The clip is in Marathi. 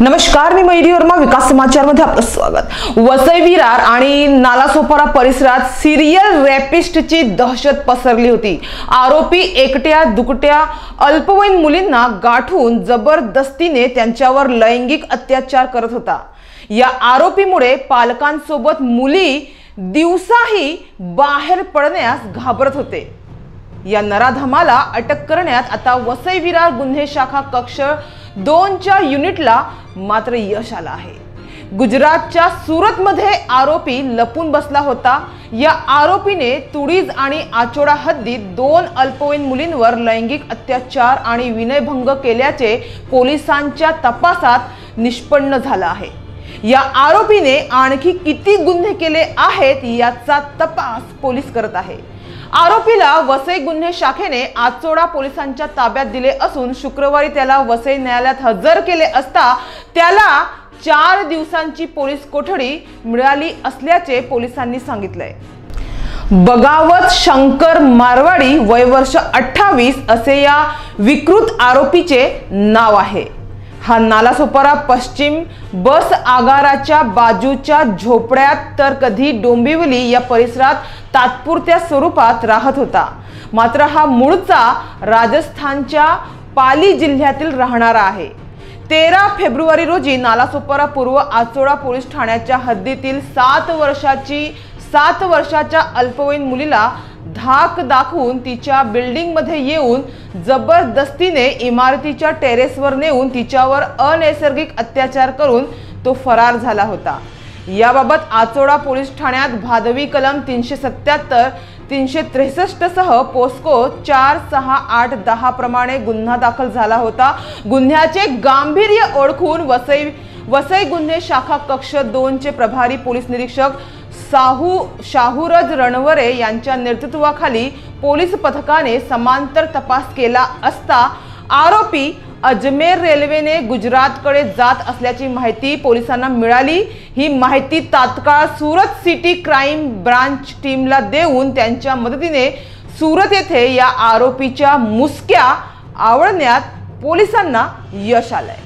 नमस्कार, मी मयुरी वर्मा, विकास समाचार मध्ये आपलं स्वागत। वसई विरार आणि नालासोपारा परिसरात सिरियल रॅपिस्टची दहशत पसरली होती। आरोपी एकट्या दुकट्या अल्पवयीन मुलींना गाठून जबरदस्तीने त्यांच्यावर लैंगिक अत्याचार करत होता। या आरोपीमुळे पालकांसोबत मुली दिवसाही बाहेर पडण्यास घाबरत होते। या नराधमाला अटक करण्यात आता वसई विरार गुन्हे शाखा कक्ष 2च्या युनिटला मात्र यश आलं आहे। गुजरातच्या सुरत मध्ये आरोपी लपून बसला होता। या आरोपीने तुडीज आणि आचोडा हद्दीत 2 अल्पवयीन मुलींवर लैंगिक अत्याचार आणि विनयभंग केल्याचे पोलिसांच्या तपासात निष्पन्न झालं आहे। या आरोपीने आणखी किती गुन्हे केले आहेत याचा तपास पोलीस करत आहे। आरोपीला वसई गुन्हे शाखेने आचोडा पोलिसांच्या ताब्यात दिले असून शुक्रवारी त्याला वसई न्यायालयात हजर केले असता त्याला 4 दिवसांची पोलीस कोठडी मिळाली असल्याचे पोलिसांनी सांगितले। बगावत शंकर मारवाडी वय वर्ष 28 असे या विकृत आरोपीचे नाव आहे। हा नालासोपारा पश्चिम बस आगाराच्या बाजूच्या झोपड्यात तर कधी डोंबिवली या परिसरात तात्पुरत्या स्वरूपात राहत होता। मात्र हा मूळचा राजस्थानच्या पाली जिल्ह्यातील राहणारा आहे। 13 फेब्रुवारी रोजी नालासोपारा पूर्व आचोडा पोलीस ठाण्याच्या हद्दीतील 7 वर्षाच्या अल्पवयीन मुलीला धाक दाखवून तिच्या बिल्डिंग मध्ये येऊन जबरदस्तीने इमारतीच्या टेरेसवर नेऊन तिच्यावर अनैसर्गिक अत्याचार करून तो फरार झाला होता। याबाबत आचोडा पोलीस ठाण्यात भादवी कलम 377, 363 सह पोस्को 4, 6, 8, 10 प्रमाणे गुन्हा दाखल झाला होता। गुन्ह्याचे गांभीर्य ओळखून वसई गुन्हे शाखा कक्ष 2चे प्रभारी पोलीस निरीक्षक शाहूरज रणवरे यांच्या नेतृत्वाखाली पोलीस पथकाने समांतर तपास केला असता आरोपी अजमेर रेल्वेने गुजरातकडे जात असल्याची माहिती पोलिसांना मिळाली। ही माहिती तात्काळ सुरत सिटी क्राइम ब्रांच टीमला देऊन त्यांच्या मदतीने सुरत येथे या आरोपीच्या मुसक्या आवळण्यात पोलिसांना यश आलंय।